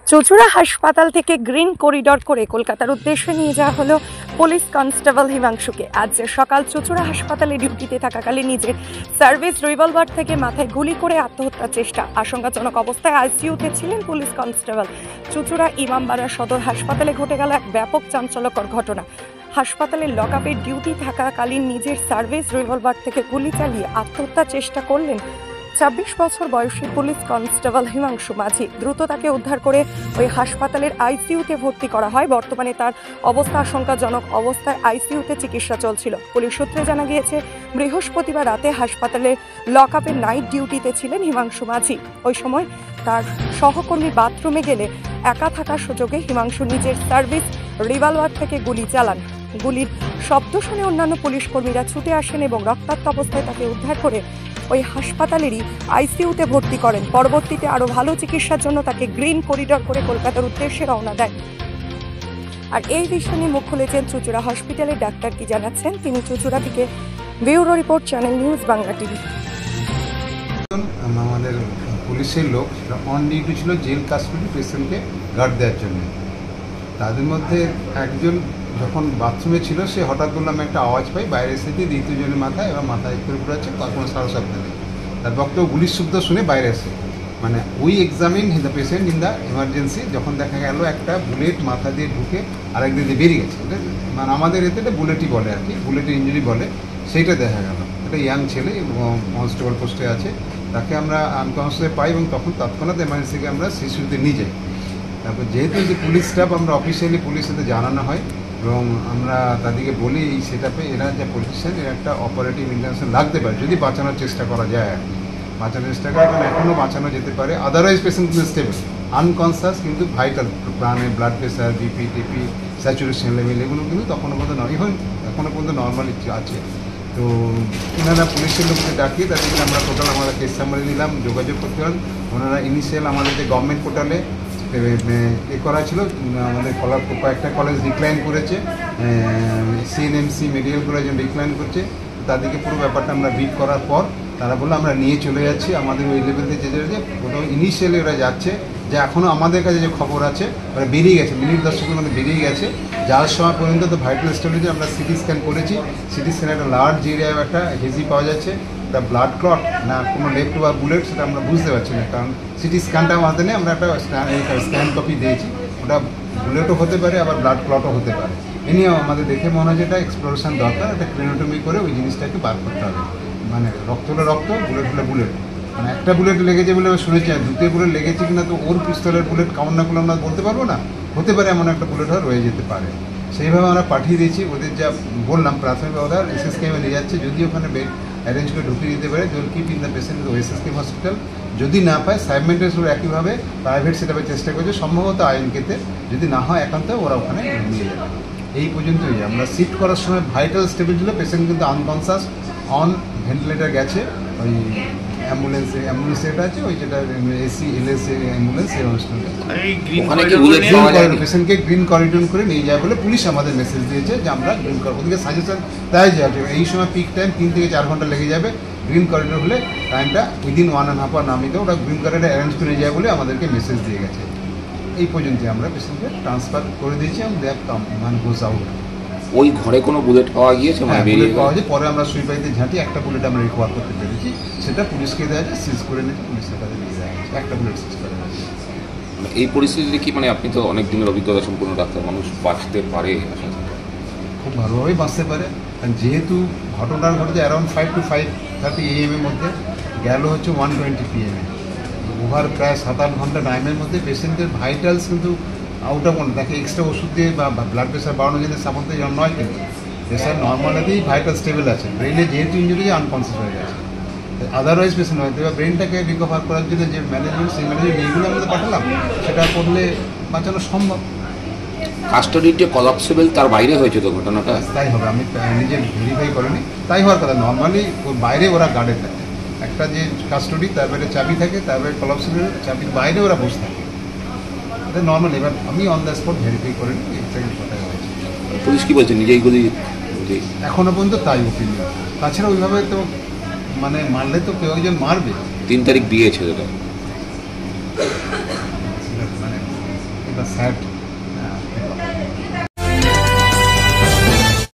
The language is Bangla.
চুঁচুড়া হাসপাতাল থেকে গ্রিন করিডর করে কলকাতার উদ্দেশ্যে নিয়ে যাওয়া হলো পুলিশ কনস্টেবল হিমাংশুকে। আজ সকাল চুঁচুড়া হাসপাতালে ডিউটিতে থাকাকালীন নিজের সার্ভিস রিভলভার থেকে মাথায় গুলি করে আত্মহত্যার চেষ্টা। আশঙ্কাজনক অবস্থায় আইসিইউতে ছিলেন পুলিশ কনস্টেবল। চুঁচুড়া ইমামবাড়া সদর হাসপাতালে ঘটে গেল এক ব্যাপক চাঞ্চল্যকর ঘটনা। হাসপাতালের লকআপে ডিউটি থাকাকালীন নিজের সার্ভিস রিভলভার থেকে গুলি চালিয়ে আত্মহত্যার চেষ্টা করলেন ২৬ বছর বয়সী পুলিশ কনস্টেবল হিমাংশু মাঝি। দ্রুত তাকে উদ্ধার করে ওই হাসপাতালের আইসিইউতে ভর্তি করা হয়। বর্তমানে তার অবস্থা আশঙ্কাজনক অবস্থায় আইসিইউতে চিকিৎসা চলছিল। পুলিশ সূত্রে জানা গিয়েছে, বৃহস্পতিবার রাতে হাসপাতালের লকআপে নাইট ডিউটিতে ছিলেন হিমাংশু মাঝি। ওই সময় তার সহকর্মী বাথরুমে গেলে একা থাকার সুযোগে হিমাংশু নিজের সার্ভিস রিভলভার থেকে গুলি চালান। গুলির শব্দ শুনে অন্যান্য পুলিশ কর্মীরা ছুটে আসেন এবং রক্তাক্ত অবস্থায় তাকে উদ্ধার করে ওই হাসপাতালেরই আইসিইউতে ভর্তি করেন। পরবর্তীতে আরও ভালো চিকিৎসার জন্য তাকে গ্রিন করিডর করে কলকাতার উদ্দেশ্যে রওনা দেয়। আর এই বিষয় নিয়ে মুখ খুলেছেন চুঁচুড়া হসপিটালের ডাক্তার। কি জানাচ্ছেন তিনি? চুঁচুড়া থেকে bureau report, channel news Bangla TV. আমাদের পুলিশের লোক অন ডিউটি ছিল জেল কাস্টডি পেশেন্টকে গার্ড দেওয়ার জন্য। তাদের মধ্যে একজন যখন বাথরুমে ছিল, সে হঠাৎ বললাম একটা আওয়াজ পাই বাইরে থেকে দ্বিতীয়জনের মাথায়, এবার মাথায় করে পড়েছে, কোনো সারা শব্দ নেই। তার বক্তব্য গুলির শব্দ শুনে বাইরে আসে, মানে we examine the patient in the emergency. যখন দেখা গেল একটা বুলেট মাথা দিয়ে ঢুকে আরেকদিন দিয়ে বেরিয়ে গেছে, মানে আমাদের এতে এটা বুলেটই বলে আর কি, বুলেটের ইঞ্জুরি বলে, সেইটা দেখা গেল। একটা ইয়াং ছেলে কনস্টেবল পোস্টে আছে, তাকে আমরা আনকনসিয়াস পাই এবং তখন তৎক্ষণাৎ এমার্জেন্সিকে আমরা শিশুতে নিয়ে যাই। তারপর যেহেতু যে পুলিশ স্টাফ, আমরা অফিসিয়ালি পুলিশে জানানো হয় এবং আমরা তাদেরকে বলি এই সেটআপে এরা যে পলিটিশিয়ান, এর একটা অপারেটিভ ইন্টারভেনশন লাগতে পারে যদি বাঁচানোর চেষ্টা করা যায় আর কি। বাঁচানোর চেষ্টা করে, কারণ এখনও বাঁচানো যেতে পারে। আদারওয়াইজ পেশেন্ট কিন্তু স্টেবল, আনকনসিয়াস কিন্তু ভাইটাল, প্রাণে ব্লাড প্রেশার, বিপি টিপি, স্যাচুরেশন লেভেল এগুলো কিন্তু তখনও পর্যন্ত নয়, ইভেন এখনও পর্যন্ত নর্মালি আছে। তো ওনারা পুলিশের লোককে ডাকিয়ে তাদেরকে আমরা টোটাল আমরা কেস সামারি দিলাম, যোগাযোগ করতে পারেন। ওনারা ইনিশিয়াল আমাদের যে গভর্নমেন্ট পোর্টালে এ করা ছিল, আমাদের কয়েকটা কলেজ ডিক্লাইন করেছে, সিএনএমসি মেডিকেল কলেজ ডিক্লাইন করছে। তাদেরকে পুরো ব্যাপারটা আমরা ব্রিফ করার পর তারা বললো আমরা নিয়ে চলে যাচ্ছি। আমাদের ওই লেভেল থেকে যে প্রথম ইনিশিয়ালি ওরা যাচ্ছে, যে এখনও আমাদের কাছে যে খবর আছে ওরা বেরিয়ে গেছে, মিনিট 10-এর মধ্যে বেরিয়ে গেছে। যাওয়ার সময় পর্যন্ত তো ভাইটাল স্টেবিলিটি আমরা সিটি স্ক্যান করেছি। সিটি স্ক্যানে একটা লার্জ এরিয়ায় একটা হেজি পাওয়া যাচ্ছে, একটা ব্লাড ক্লট না কোনো লেফট বা বুলেট, সেটা আমরা বুঝতে পারছি না, কারণ সিটি স্ক্যানটা আমাদের নেই। আমরা একটা স্ক্যান কপি দিয়েছি, ওটা বুলেটও হতে পারে আবার ব্লাড ক্লটও হতে পারে। এ নিয়েও আমাদের দেখে মনে হয় যেটা এক্সপ্লোরেশন দরকার, একটা ক্লিনোটমি করে ওই জিনিসটাকে বার করতে হবে। মানে রক্ত হলে রক্ত, বুলেট হলে বুলেট, মানে একটা বুলেট লেগেছে বলে শুনেছি, আর দুটো বুলেট লেগেছে কিনা তো ওর পিস্তলের বুলেট কাউন্ট না করলে আমরা বলতে পারবো না, হতে পারে এমন একটা বুলেট হয় রয়ে যেতে পারে। সেইভাবে আমরা পাঠিয়ে দিয়েছি। ওদের যা বললাম প্রাথমিক অর্ডার এসএসকেএমে নিয়ে যাচ্ছে, যদি ওখানে বেড অ্যারেঞ্জ করে ঢুকিয়ে দিতে পারে they will keep in the patient SSKM hospital. যদি না পায় সাইমেন্টাসগুলো একইভাবে প্রাইভেট সেটআপের চেষ্টা করছে, সম্ভবত আইএনকেতে, যদি না হয় একান্ত ওরা ওখানে নিয়ে যাবে। এই পর্যন্তই। আমরা শিফট করার সময় ভাইটাল স্টেবল ছিল, পেশেন্ট কিন্তু আনকনসিয়াস, অন ভেন্টিলেটার গেছে। ওই অ্যাম্বুলেন্স এটা আছে, ওই যেটা এসি এলএস অ্যাম্বুলেন্স, সেই অনুষ্ঠান পেশেন্টকে গ্রিন করিডোর করে নিয়ে যায় বলে পুলিশ আমাদের মেসেজ দিয়েছে যে আমরা গ্রিন করিডোর, ওদিকে সাজেশন তাই যাবে এই সময় পিক টাইম 3 থেকে 4 ঘন্টা লেগে যাবে। গ্রিন করিডোর হলে টাইমটা উইদিন 1.5 আওয়ার নামিতে ওরা গ্রিন করিডোর অ্যারেঞ্জ করে যায় বলে আমাদেরকে মেসেজ দিয়ে গেছে। এই পর্যন্ত আমরা পেশেন্টকে ট্রান্সফার করে দিয়েছি এবং দে হ্যাভ কাম মান গোজ আউট। ওই ঘরে কোনো বুলেট পাওয়া গিয়েছে? বুলেট পাওয়া যায়, পরে আমরা সুইপাইতে ঝাঁটি একটা বুলেট আমরা রিকভার করতে পেরেছি, সেটা পুলিশকে দেওয়া যায়, সিজ করে নিয়েছে, পুলিশের কাছে নিয়ে যাওয়া হয়েছে, একটা বুলেট সিজ করে গেছে। এই পরিস্থিতিতে কি মানে আপনি তো অনেক দিনের অভিজ্ঞতা সম্পূর্ণ ডাক্তার, মানুষ বাঁচতে পারে? খুব ভালোভাবেই বাঁচতে পারে, কারণ যেহেতু ঘটনা ঘটেছে অ্যারাউন্ড 5 to 5:30 AM এর মধ্যে, গেল হচ্ছে 1:20 PM, ওভার প্রায় 7-8 ঘন্টা টাইমের মধ্যে পেশেন্টের ভাইটালস কিন্তু আউট অফ কন্ট্রোল। তাকে এক্সট্রা ওষুধ দিয়ে বা ব্লাড প্রেশার বাড়ানোর জন্য সাপোর্ট দিয়ে নয়, কিন্তু প্রেশার নর্মালিতেই ভাইটাল স্টেবল আছে। ব্রেনে যেহেতু ইঞ্জুরি আনকনসিয়াস হয়ে গেছে, আদারওয়াইজ পেশেন্ট হয়তো বা ব্রেনটাকে রিকভার করার জন্য যে ম্যানেজমেন্ট, সেই ম্যানেজমেন্ট এইগুলো আমরা পাঠালাম, সেটা করলে বাঁচানো সম্ভব। কাস্টডিতে কলাপসেবল তার বাইরে হয়েছে তো ঘটনাটা? তাই হবে, আমি নিজে ভেরিফাই করিনি, তাই হওয়ার কথা। নর্মালি ওর বাইরে ওরা গার্ডে থাকে, একটা যে কাস্টডি তার বাইরে চাবি থাকে, তার বাইরে কলাপসেবল চাবির বাইরে ওরা বসে থাকে, এটা নর্মাল। এবার আমি অন দ্য স্পট ভেরিফাই করিনি, এক্সাক্ট কথা হয়েছে। পুলিশ কি বলছে? নিজেই গুলি? এখনো পর্যন্ত তাই ওপিনিয়ন। তাছাড়া ওইভাবে তো মানে মারলে তো কেউ একজন মারবে। 3 তারিখ বিয়ে ছেলেটা, মানে হ্যাঁ